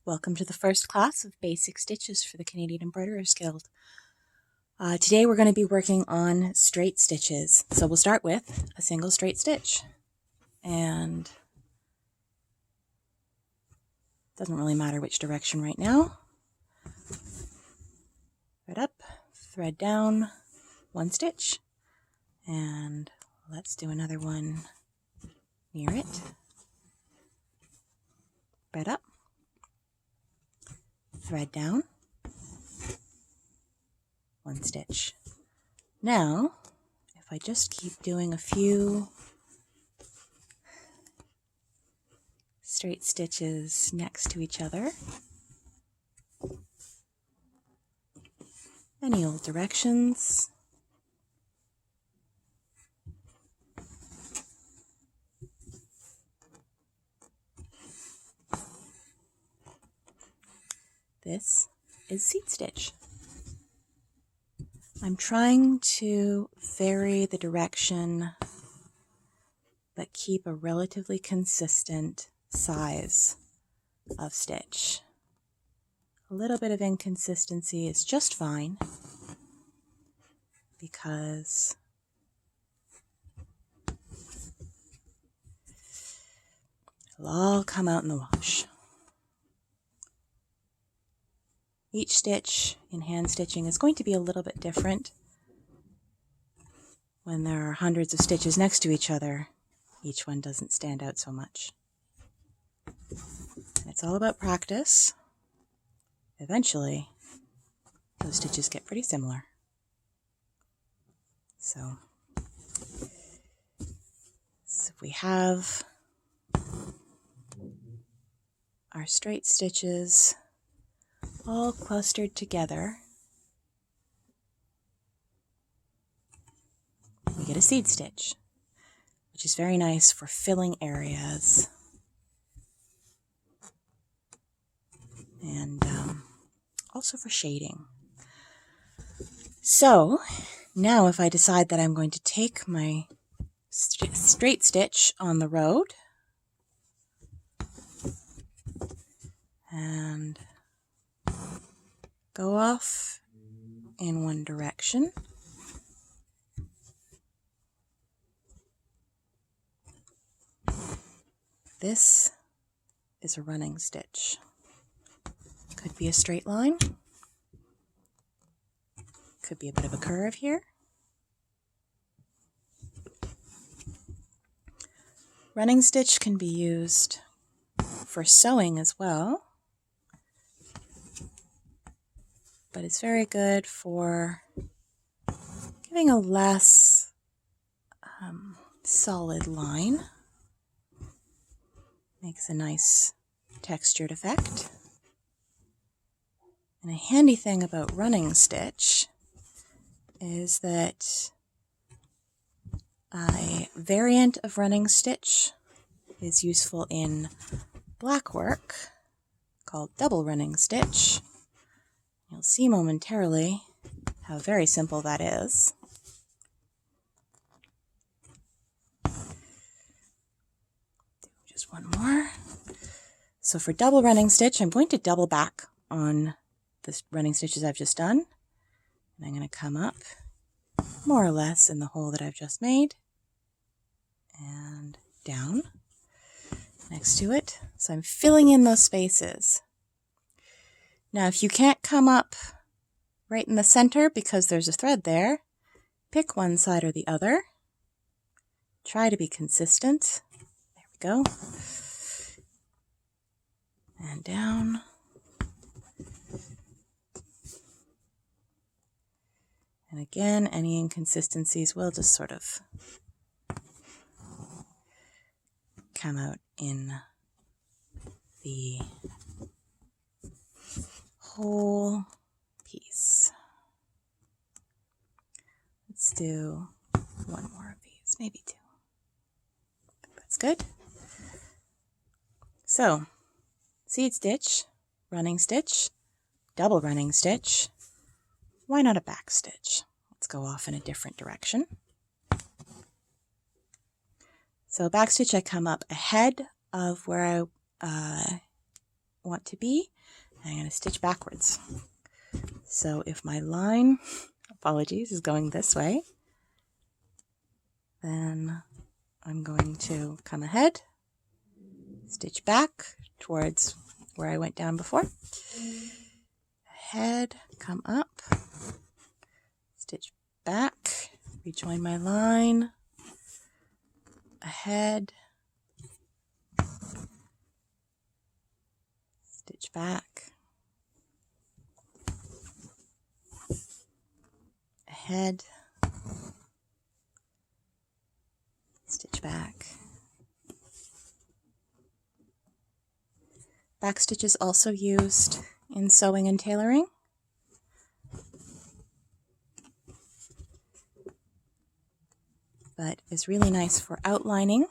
Welcome to the first class of Basic Stitches for the Canadian Embroiderers Guild. Today we're going to be working on straight stitches. So we'll start with a single straight stitch. And it doesn't really matter which direction right now. Thread up, thread down, one stitch. And let's do another one near it. Thread up, thread down, one stitch. Now, if I just keep doing a few straight stitches next to each other, any old directions, this is seed stitch. I'm trying to vary the direction but keep a relatively consistent size of stitch. A little bit of inconsistency is just fine because it'll all come out in the wash. Each stitch in hand stitching is going to be a little bit different. When there are hundreds of stitches next to each other, each one doesn't stand out so much. And it's all about practice. Eventually, those stitches get pretty similar. So if we have our straight stitches all clustered together, we get a seed stitch, which is very nice for filling areas and also for shading. So now if I decide that I'm going to take my straight stitch on the road and go off in one direction, this is a running stitch. Could be a straight line, could be a bit of a curve here. Running stitch can be used for sewing as well, but it's very good for giving a less solid line. Makes a nice textured effect. And a handy thing about running stitch is that a variant of running stitch is useful in black work called double running stitch. You'll see momentarily how very simple that is. Just one more. So for double running stitch, I'm going to double back on the running stitches I've just done. And I'm going to come up more or less in the hole that I've just made and down next to it. So I'm filling in those spaces. Now, if you can't come up right in the center because there's a thread there, pick one side or the other. Try to be consistent. There we go. And down. And again, any inconsistencies will just sort of come out in the whole piece. Let's do one more of these, maybe two. That's good. So, seed stitch, running stitch, double running stitch. Why not a back stitch? Let's go off in a different direction. So back stitch, I come up ahead of where I want to be. And I'm going to stitch backwards. So if my line, apologies, is going this way, then I'm going to come ahead, stitch back towards where I went down before, ahead, come up, stitch back, rejoin my line, ahead, stitch back, ahead, stitch back. Back stitch is also used in sewing and tailoring. But is really nice for outlining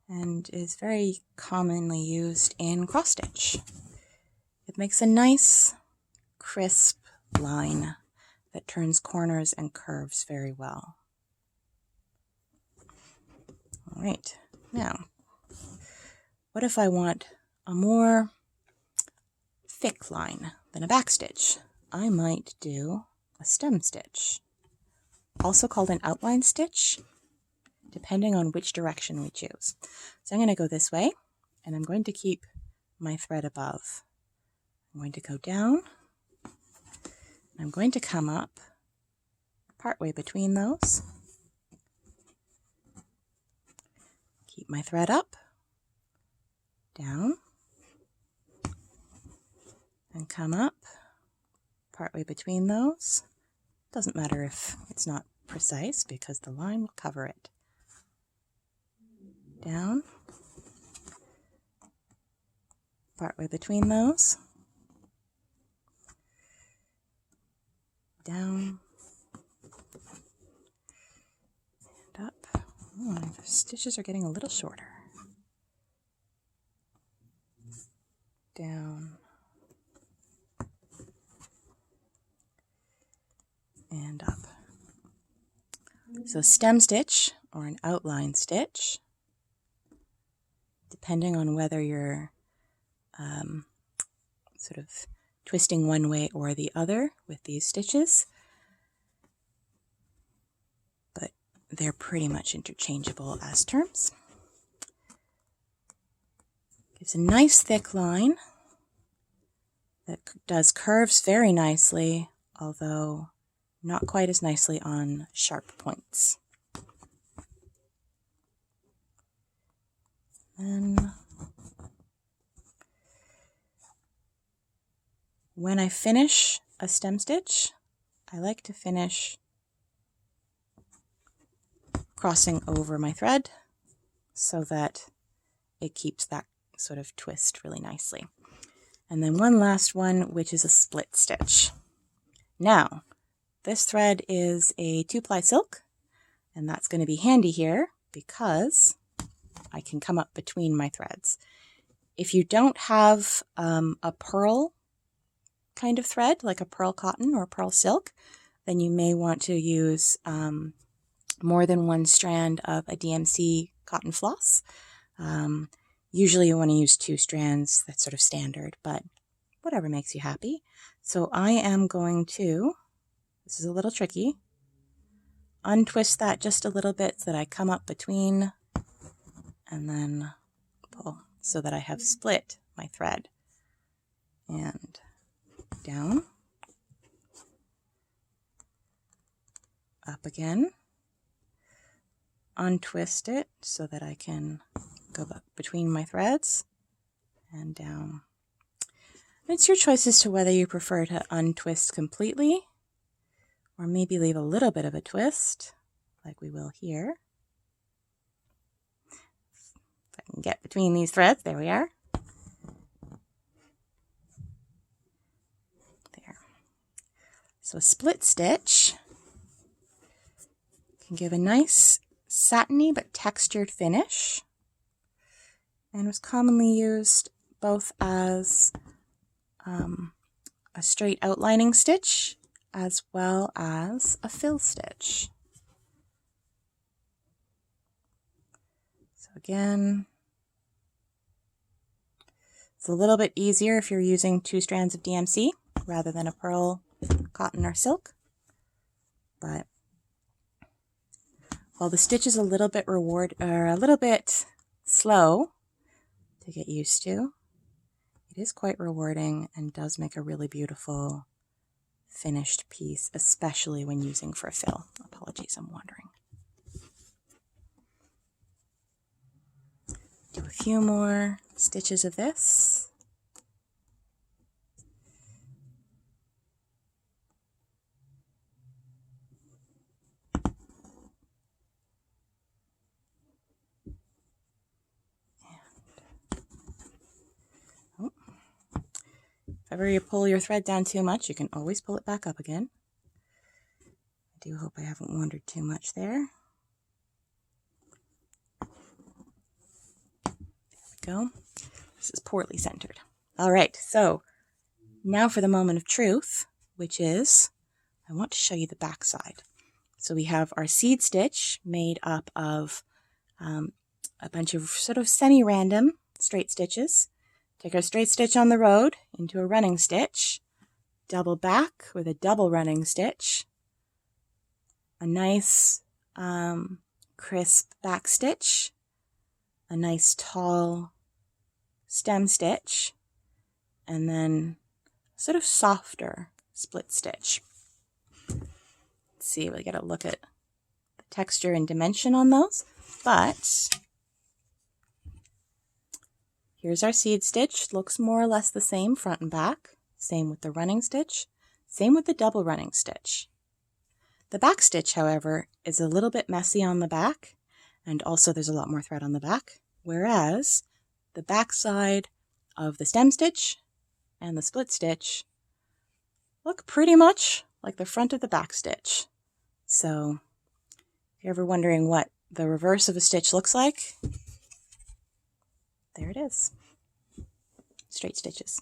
and is very commonly used in cross stitch. It makes a nice, crisp line that turns corners and curves very well. All right, now, what if I want a more thick line than a back stitch? I might do a stem stitch, also called an outline stitch, depending on which direction we choose. So I'm going to go this way, and I'm going to keep my thread above. I'm going to go down, and I'm going to come up partway between those, keep my thread up, down, and come up partway between those. Doesn't matter if it's not precise because the line will cover it. Down, partway between those, down, and up. Oh, the stitches are getting a little shorter. Down, and up. So stem stitch or an outline stitch, depending on whether you're sort of twisting one way or the other with these stitches, but they're pretty much interchangeable as terms. Gives a nice thick line that does curves very nicely, although not quite as nicely on sharp points. Then when I finish a stem stitch, I like to finish crossing over my thread so that it keeps that sort of twist really nicely. And then one last one, which is a split stitch. Now, this thread is a 2-ply silk, and that's going to be handy here because I can come up between my threads. If you don't have a pearl kind of thread, like a pearl cotton or pearl silk, then you may want to use more than one strand of a DMC cotton floss. Usually you want to use 2 strands, that's sort of standard, but whatever makes you happy. So I am going to, this is a little tricky, untwist that just a little bit so that I come up between and then pull so that I have split my thread. And down, up again, untwist it so that I can go back between my threads, and down. It's your choice as to whether you prefer to untwist completely or maybe leave a little bit of a twist like we will here. If I can get between these threads, there we are. There. So a split stitch can give a nice satiny but textured finish, and was commonly used both as a straight outlining stitch as well as a fill stitch. So again, It's a little bit easier if you're using 2 strands of DMC rather than a pearl, cotton, or silk. But while the stitch is a little bit slow to get used to, it is quite rewarding and does make a really beautiful finished piece, especially when using for a fill. Apologies, I'm wandering. Do a few more stitches of this. If ever you pull your thread down too much, you can always pull it back up again. I do hope I haven't wandered too much there. There we go. This is poorly centered. All right, so now for the moment of truth, which is, I want to show you the back side. So we have our seed stitch made up of a bunch of sort of semi-random straight stitches. Take our straight stitch on the road into a running stitch, double back with a double running stitch, a nice crisp back stitch, a nice tall stem stitch, and then sort of softer split stitch. Let's see, we gotta look at the texture and dimension on those, but here's our seed stitch. Looks more or less the same front and back. Same with the running stitch. Same with the double running stitch. The back stitch, however, is a little bit messy on the back, and also there's a lot more thread on the back, whereas the back side of the stem stitch and the split stitch look pretty much like the front of the back stitch. So if you're ever wondering what the reverse of a stitch looks like, there it is. Straight stitches.